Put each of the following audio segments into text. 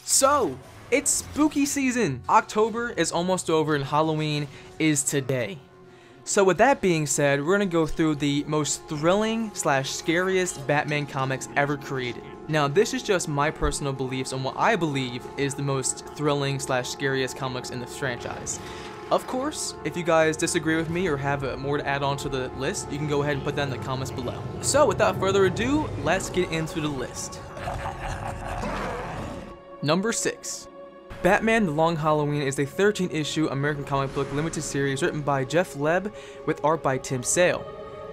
So, it's spooky season. October is almost over and Halloween is today. So with that being said, we're going to go through the most thrilling / scariest Batman comics ever created. Now this is just my personal beliefs on what I believe is the most thrilling / scariest comics in the franchise. Of course, if you guys disagree with me or have more to add on to the list, you can go ahead and put that in the comments below. So without further ado, let's get into the list. Number 6. Batman The Long Halloween is a 13-issue American comic book limited series written by Jeff Leb with art by Tim Sale.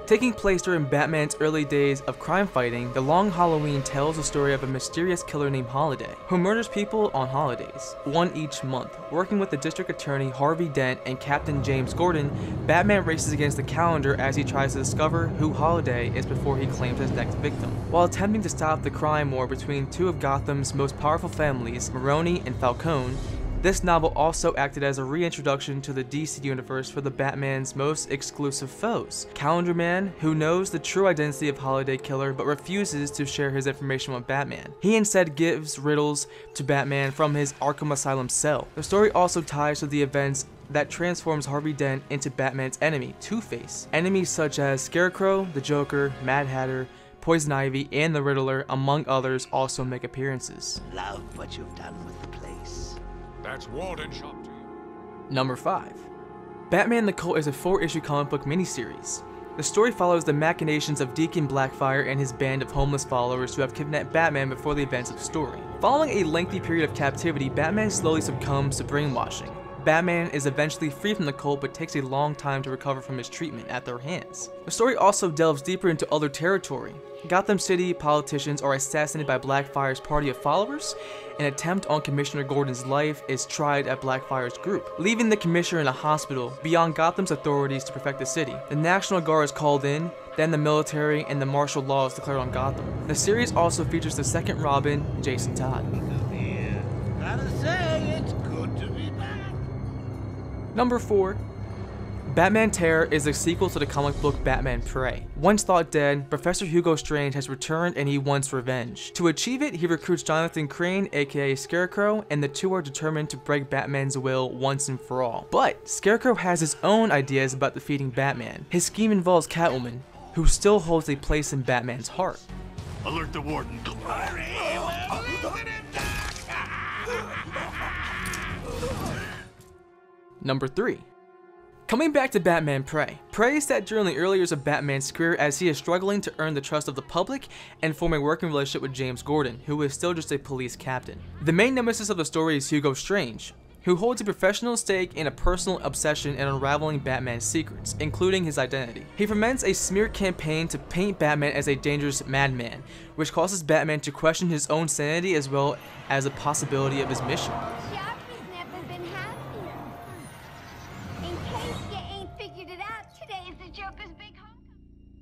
Taking place during Batman's early days of crime fighting, The Long Halloween tells the story of a mysterious killer named Holiday, who murders people on holidays, one each month. Working with the District Attorney Harvey Dent and Captain James Gordon, Batman races against the calendar as he tries to discover who Holiday is before he claims his next victim. While attempting to stop the crime war between two of Gotham's most powerful families, Maroni and Falcone, this novel also acted as a reintroduction to the DC universe for the Batman's most exclusive foes, Calendar Man, who knows the true identity of Holiday Killer but refuses to share his information with Batman. He instead gives riddles to Batman from his Arkham Asylum cell. The story also ties to the events that transforms Harvey Dent into Batman's enemy, Two-Face. Enemies such as Scarecrow, the Joker, Mad Hatter, Poison Ivy, and the Riddler, among others, also make appearances. Love what you've done with the place. That's Walden Shop to you. Number 5. Batman the Cult is a 4-issue comic book miniseries. The story follows the machinations of Deacon Blackfire and his band of homeless followers who have kidnapped Batman before the events of the story. Following a lengthy period of captivity, Batman slowly succumbs to brainwashing. Batman is eventually free from the cult but takes a long time to recover from his treatment at their hands. The story also delves deeper into other territory. Gotham City politicians are assassinated by Blackfire's party of followers. An attempt on Commissioner Gordon's life is tried at Blackfire's group, leaving the Commissioner in a hospital beyond Gotham's authorities to protect the city. The National Guard is called in, then the military and the martial law is declared on Gotham. The series also features the second Robin, Jason Todd. Gotta say, it's good to be back. Number 4. Batman Terror is a sequel to the comic book Batman Prey. Once thought dead, Professor Hugo Strange has returned and he wants revenge. To achieve it, he recruits Jonathan Crane, aka Scarecrow, and the two are determined to break Batman's will once and for all. But Scarecrow has his own ideas about defeating Batman. His scheme involves Catwoman, who still holds a place in Batman's heart. Alert the warden. Number 3. Coming back to Batman Prey. Prey is set during the early years of Batman's career as he is struggling to earn the trust of the public and form a working relationship with James Gordon, who is still just a police captain. The main nemesis of the story is Hugo Strange, who holds a professional stake in a personal obsession in unraveling Batman's secrets, including his identity. He foments a smear campaign to paint Batman as a dangerous madman, which causes Batman to question his own sanity as well as the possibility of his mission.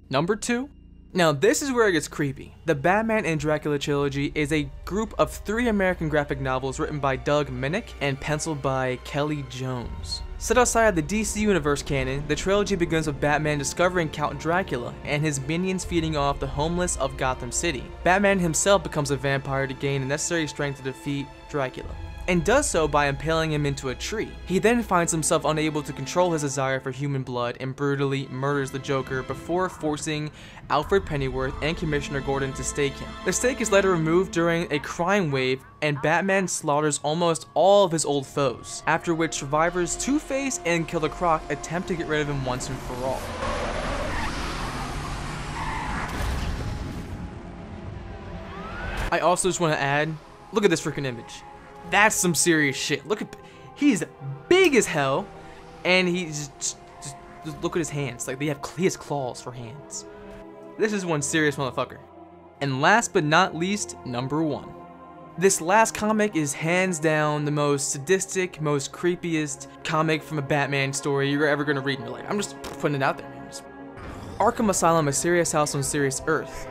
Number 2. Now this is where it gets creepy. The Batman and Dracula trilogy is a group of 3 American graphic novels written by Doug Minnick and penciled by Kelly Jones. Set outside the DC Universe canon, the trilogy begins with Batman discovering Count Dracula and his minions feeding off the homeless of Gotham City. Batman himself becomes a vampire to gain the necessary strength to defeat Dracula, and does so by impaling him into a tree. He then finds himself unable to control his desire for human blood and brutally murders the Joker before forcing Alfred Pennyworth and Commissioner Gordon to stake him. The stake is later removed during a crime wave and Batman slaughters almost all of his old foes, after which survivors Two-Face and Killer Croc attempt to get rid of him once and for all. I also just want to add, look at this freaking image. That's some serious shit. Look at, he's big as hell, and he's just look at his hands. Like he has claws for hands. This is one serious motherfucker. And last but not least, number 1. This last comic is hands down the most sadistic, most creepiest comic from a Batman story you're ever gonna read in your life. I'm just putting it out there, man. Arkham Asylum, a serious house on serious Earth.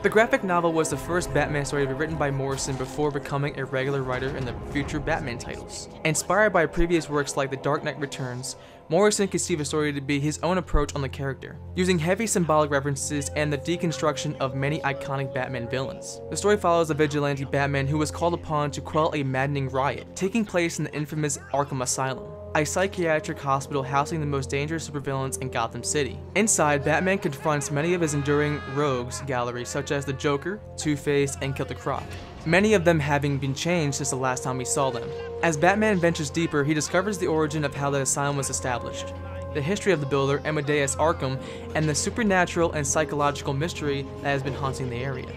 The graphic novel was the first Batman story to be written by Morrison before becoming a regular writer in the future Batman titles. Inspired by previous works like The Dark Knight Returns, Morrison conceived the story to be his own approach on the character, using heavy symbolic references and the deconstruction of many iconic Batman villains. The story follows a vigilante Batman who was called upon to quell a maddening riot, taking place in the infamous Arkham Asylum, a psychiatric hospital housing the most dangerous supervillains in Gotham City. Inside, Batman confronts many of his enduring rogues gallery, such as the Joker, Two-Face, and Killer Croc, many of them having been changed since the last time we saw them. As Batman ventures deeper, he discovers the origin of how the asylum was established, the history of the builder, Amadeus Arkham, and the supernatural and psychological mystery that has been haunting the area.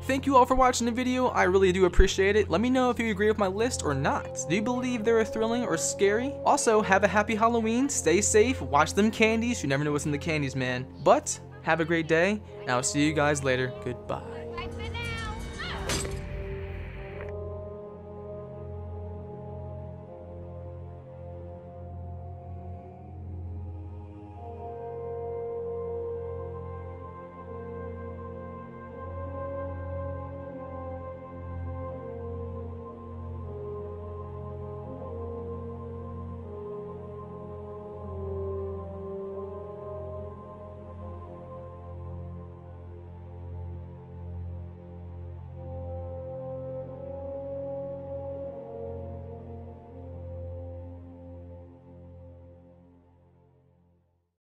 Thank you all for watching the video, I really do appreciate it. Let me know if you agree with my list or not. Do you believe they're thrilling or scary? Also, have a happy Halloween, stay safe, watch them candies, you never know what's in the candies, man. But, have a great day, and I'll see you guys later. Goodbye.